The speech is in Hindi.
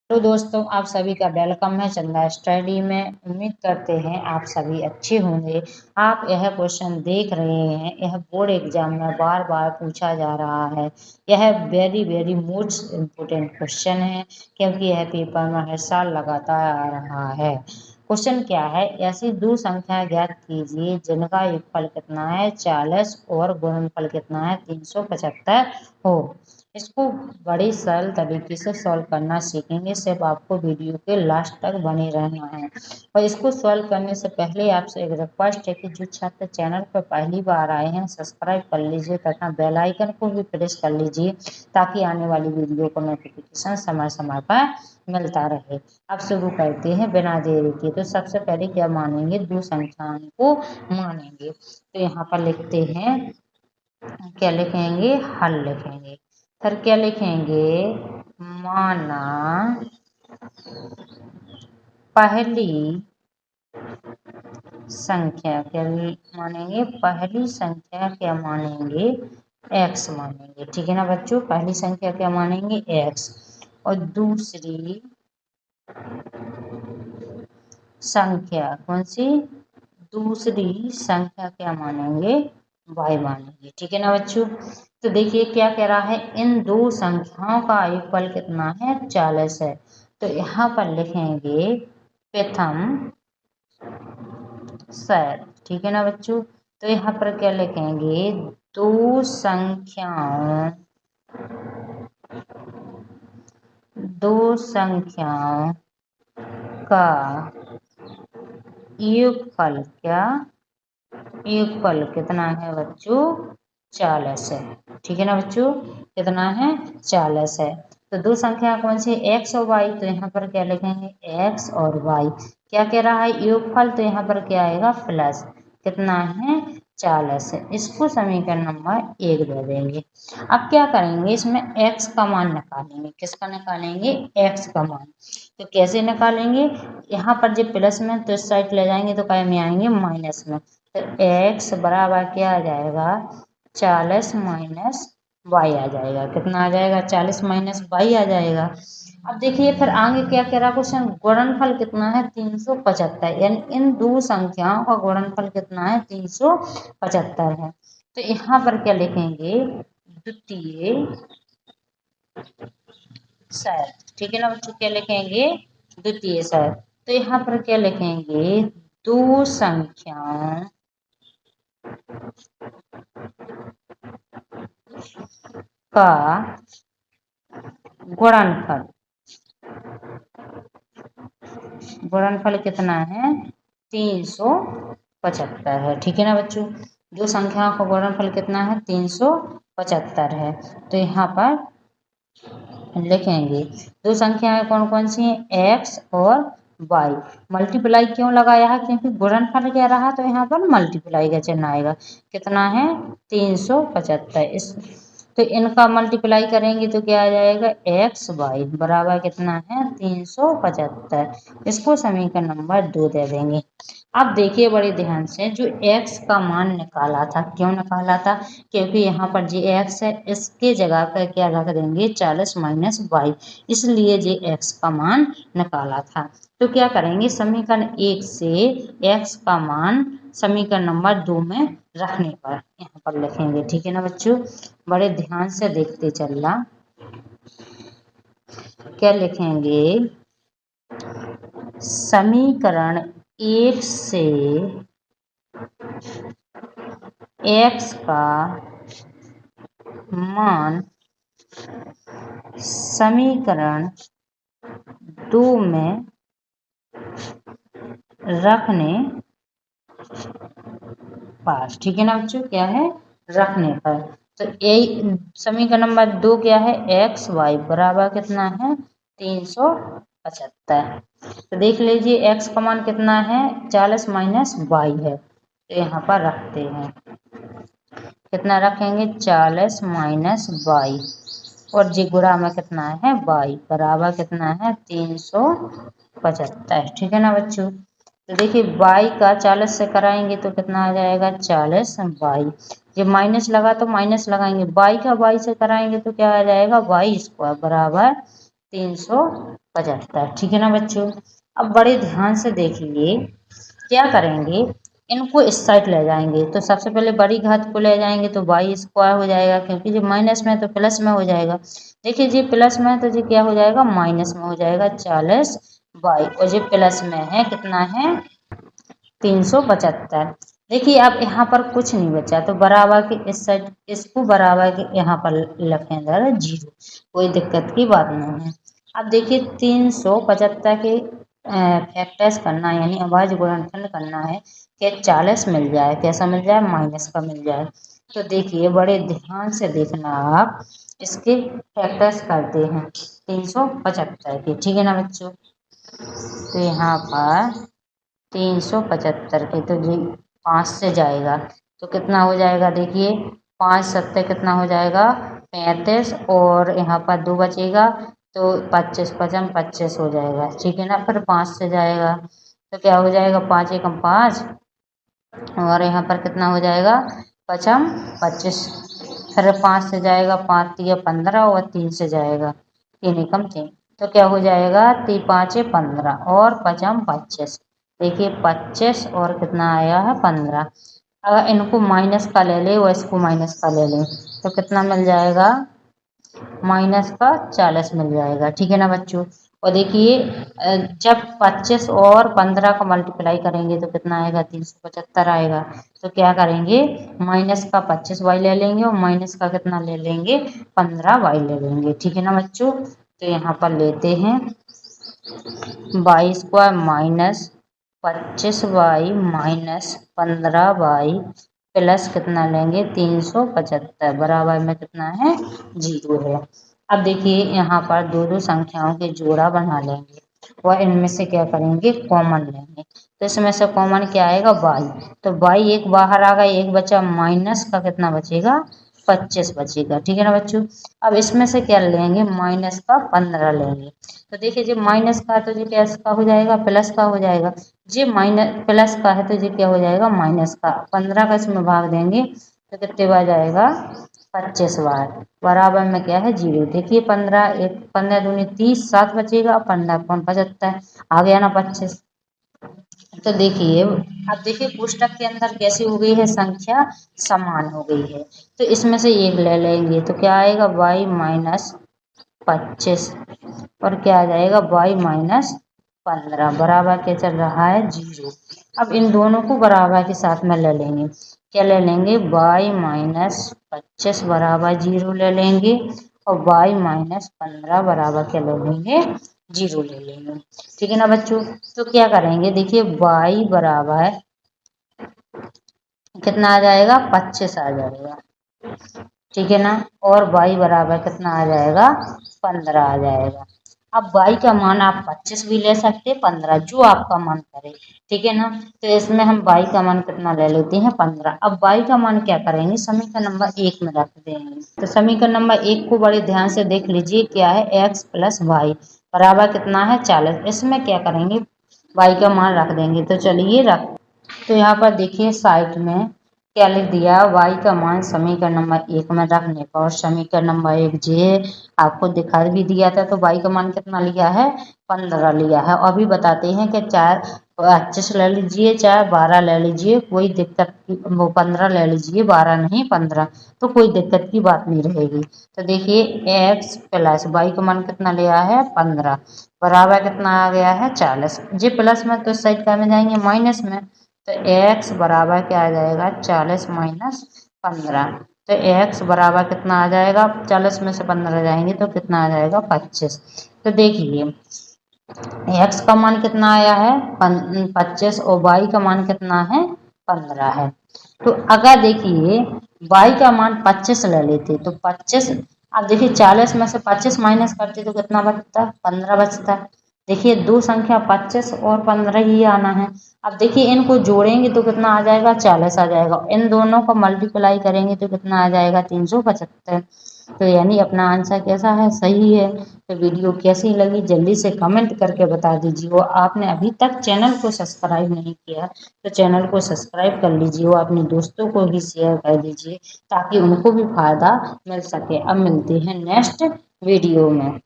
तो दोस्तों आप सभी का वेलकम है चंदा स्टडी में। उम्मीद करते हैं आप सभी अच्छे होंगे। आप यह क्वेश्चन देख रहे हैं, यह बोर्ड एग्जाम में बार बार पूछा जा रहा है। यह वेरी मोस्ट इम्पोर्टेंट क्वेश्चन है क्योंकि यह पेपर में हर साल लगातार आ रहा है। क्वेश्चन क्या है, ऐसी दो संख्या ज्ञात कीजिए जिनका योगफल कितना है 40 और गुणनफल कितना है 375 हो। इसको बड़े सरल तरीके से सॉल्व करना सीखेंगे। सिर्फ आपको वीडियो के लास्ट तक बने रहना है। और इसको सॉल्व करने से पहले आपसे एक रिक्वेस्ट है कि जो छात्र चैनल पर पहली बार आए हैं सब्सक्राइब कर लीजिए तथा बेल आइकन को भी प्रेस कर लीजिए ताकि आने वाली वीडियो को नोटिफिकेशन समय समय पर मिलता रहे। अब शुरू करते हैं बिना देरी के। तो सबसे पहले क्या मानेंगे, दो संख्याओं को मानेंगे। तो यहाँ पर लिखते हैं, क्या लिखेंगे, हल लिखेंगे। फिर क्या लिखेंगे, माना पहली संख्या, क्या मानेंगे, पहली संख्या क्या मानेंगे, x मानेंगे। ठीक है ना बच्चों, पहली संख्या क्या मानेंगे, x। और दूसरी संख्या कौन सी, दूसरी संख्या क्या मानेंगे, y मानेंगे। ठीक है ना बच्चों। तो देखिए क्या कह रहा है, इन दो संख्याओं का योगफल कितना है 40 है। तो यहाँ पर लिखेंगे प्रथम सर। ठीक है ना बच्चों। तो यहाँ पर क्या लिखेंगे, दो संख्याओं का योगफल, क्या योगफल कितना है बच्चों 40 है। ठीक है ना बच्चों, कितना है 40 है। तो दो संख्या कौन सी, x और y। तो यहाँ पर क्या लिखेंगे, x और y। क्या कह रहा है, योगफल। तो यहाँ पर क्या आएगा, प्लस कितना है 40 है। इसको समीकरण नंबर 1 दे देंगे। अब क्या करेंगे, इसमें x का मान निकालेंगे। किसका निकालेंगे, x का मान। तो कैसे निकालेंगे, यहाँ पर जब प्लस में तो इस साइड ले जाएंगे तो काय में आएंगे, माइनस में। तो x बराबर क्या आ जाएगा, 40 माइनस y आ जाएगा। कितना आ जाएगा, 40 माइनस y आ जाएगा। अब देखिए फिर आगे क्या कह रहा क्वेश्चन, गुणनफल कितना है 375, यानी इन दो संख्याओं का गुणनफल कितना है 375 है। तो यहाँ पर क्या लिखेंगे, द्वितीय सर। ठीक है ना बच्चों, क्या लिखेंगे, द्वितीय सर। तो यहाँ पर क्या लिखेंगे, दो संख्याओं का गुणनफल, गुणनफल कितना है 375 है। ठीक है ना बच्चों, दो संख्याओं का गुणनफल कितना है 375 है। तो यहाँ पर लिखेंगे दो संख्याएं कौन कौन सी हैं, x और y। मल्टीप्लाई क्यों लगाया है, क्योंकि गुणनफल क्या रहा तो यहाँ पर मल्टीप्लाई का चिन्ह आएगा। कितना है 375। इस तो इनका मल्टीप्लाई करेंगे तो क्या आ जाएगा, x y बराबर कितना है 375। इसको समीकरण नंबर 2 दे देंगे। अब देखिए बड़े ध्यान से, जो x का मान निकाला था, क्यों निकाला था, क्योंकि यहाँ पर जी x है, इसके जगह पर क्या रख देंगे 40 माइनस y, इसलिए जी x का मान निकाला था। तो क्या करेंगे, समीकरण 1 से x का मान समीकरण नंबर 2 में रखने पर यहाँ पर लिखेंगे। ठीक है ना बच्चों, बड़े ध्यान से देखते चलना। क्या लिखेंगे, समीकरण 1 से x का मान समीकरण 2 में रखने पर। ठीक है ना बच्चों, क्या है, रखने पर। तो ये समीकरण नंबर 2 क्या है, x y बराबर कितना है 375। तो देख लीजिए x का मान कितना है 40 माइनस y है। तो यहाँ पर रखते हैं, कितना रखेंगे 40 माइनस y, और जी गुणा में कितना है y बराबर कितना है 375। ठीक है ना बच्चों। तो देखिए y का 40 से कराएंगे तो कितना आ जाएगा 40 y, जब माइनस लगा तो माइनस लगाएंगे, y का y से कराएंगे तो क्या आ जाएगा y स्क्वायर बराबर 375। ठीक है ना बच्चों। अब बड़े ध्यान से देखिए, क्या करेंगे, इनको इस साइड ले जाएंगे। तो सबसे पहले बड़ी घात को ले जाएंगे तो वाई स्क्वायर हो जाएगा, क्योंकि जो माइनस में है तो प्लस में हो जाएगा। देखिए जी प्लस में है तो जी क्या हो जाएगा, माइनस में हो जाएगा 40y, और जो प्लस में है कितना है 375। देखिए अब यहाँ पर कुछ नहीं बचा, तो बराबर के इस साइड इसको बराबर के यहाँ पर लिखें इधर 0, कोई दिक्कत की बात नहीं है। अब देखिए 375 के फैक्टर्स करना है, यानी अभाज्य गुणनखंड करना है कि 40 मिल जाए, कैसा मिल जाए, माइनस का मिल जाए। तो देखिए बड़े ध्यान से देखना, आप इसके फैक्टर्स करते हैं 375 के। ठीक है ना बच्चों। तो यहाँ पर 375 के तो जी 5 से जाएगा तो कितना हो जाएगा, देखिए 5 सत्ते कितना हो जाएगा 35, और यहाँ पर 2 बचेगा तो 25 पचम 25 हो जाएगा। ठीक है ना। फिर 5 से जाएगा तो क्या हो जाएगा, 5 एकम 5, और यहाँ पर कितना हो जाएगा पचम 25। फिर 5 से जाएगा, 5 तिया 15, और 3 से जाएगा 3 एकम 3, तो क्या हो जाएगा 3 5 15, और पचम 25। देखिए 25 और कितना आया है 15। अगर इनको माइनस का ले ले और इसको माइनस का ले लें तो कितना मिल जाएगा, माइनस का 40 मिल जाएगा। ठीक है ना बच्चों। और देखिए जब 25 और 15 का मल्टीप्लाई करेंगे तो कितना आएगा, 375 आएगा। तो क्या करेंगे, माइनस का 25y ले लेंगे और माइनस का कितना ले लेंगे, 15y ले लेंगे। ठीक है ना बच्चों। तो यहाँ पर लेते हैं Y square minus 25y minus 15y plus कितना लेंगे 375, बराबर में कितना है 0 है। अब देखिए यहाँ पर दो दो संख्याओं के जोड़ा बना लेंगे और इनमें से क्या करेंगे, कॉमन लेंगे। तो इसमें से कॉमन क्या आएगा, y, तो y एक बाहर आ गया, एक बचा, माइनस का कितना बचेगा 25 बचेगा। ठीक है ना बच्चों। अब इसमें से क्या लेंगे, माइनस का 15 लेंगे। तो देखिए जो माइनस का तो जी क्या का हो जाएगा, प्लस का हो जाएगा। जी माइनस प्लस का है तो जी क्या हो जाएगा, माइनस का। 15 का इसमें भाग देंगे तो कितने बार जाएगा, 25 बार, बराबर में क्या है 0। देखिए 15 एक 15 दूनी 30, 7 बचेगा, 15 75 आ गया ना 25। तो देखिए अब देखिए पुस्तक के अंदर कैसी हो गई है, संख्या समान हो गई है। तो इसमें से एक ले लेंगे तो क्या आएगा, y माइनस 25, और क्या आ जाएगा y माइनस 15, बराबर क्या चल रहा है 0। अब इन दोनों को बराबर के साथ में ले लेंगे, क्या ले लेंगे, y माइनस 25 बराबर 0 ले लेंगे, और y माइनस 15 बराबर क्या ले लेंगे, 0 ले लेंगे। ठीक है ना बच्चों। तो क्या करेंगे, देखिए y बराबर कितना आ जाएगा, 25 आ जाएगा। ठीक है ना। और y बराबर कितना आ जाएगा, 15 आ जाएगा। अब y का मान आप 25 भी ले सकते, 15, जो आपका मन करे। ठीक है ना। तो इसमें हम y का मान कितना ले लेते हैं, 15। अब y का मान क्या करेंगे, समीकरण नंबर 1 में रख देंगे। तो समीकरण नंबर 1 को बड़े ध्यान से देख लीजिए, क्या है, x प्लस वाई बराबर कितना है 40। इसमें क्या करेंगे, y का मान रख देंगे। तो चलिए रख, तो यहाँ पर देखिए साइड में क्या लिख दिया, y का मान समीकरण नंबर 1 में रखने पर, और समीकरण नंबर 1 जे आपको दिखा भी दिया था। तो y का मान कितना लिया है, 15 लिया है। और अभी बताते हैं कि चाहे 25 ले लीजिए चाहे 12 ले लीजिए, कोई दिक्कत की, वो 15 ले लीजिए 12 नहीं 15, तो कोई दिक्कत की बात नहीं रहेगी। तो देखिए x प्लस y का मान कितना लिया है 15, बराबर कितना आ गया है 40। जी प्लस में तो इस साइड का में जाएंगे माइनस में, तो x बराबर क्या आ जाएगा 40 माइनस 15। तो x बराबर कितना आ जाएगा, 40 में से 15 जाएंगे तो कितना आ जाएगा 25। तो देखिए x का मान कितना आया है 25, और y का मान कितना है 15 है। तो अगर देखिए y का मान 25 ले लेते तो 25, अब देखिए 40 में से 25 माइनस करते तो कितना बचता, 15 बचता। देखिए दो संख्या 25 और 15 ही आना है। अब देखिए इनको जोड़ेंगे तो कितना आ जाएगा, 40 आ जाएगा। इन दोनों को मल्टीप्लाई करेंगे तो कितना आ जाएगा, 375। तो यानी अपना आंसर कैसा है, सही है। तो वीडियो कैसी लगी जल्दी से कमेंट करके बता दीजिए। वो आपने अभी तक चैनल को सब्सक्राइब नहीं किया तो चैनल को सब्सक्राइब कर लीजिए, वो अपने दोस्तों को भी शेयर कर दीजिए ताकि उनको भी फायदा मिल सके। अब मिलते हैं नेक्स्ट वीडियो में।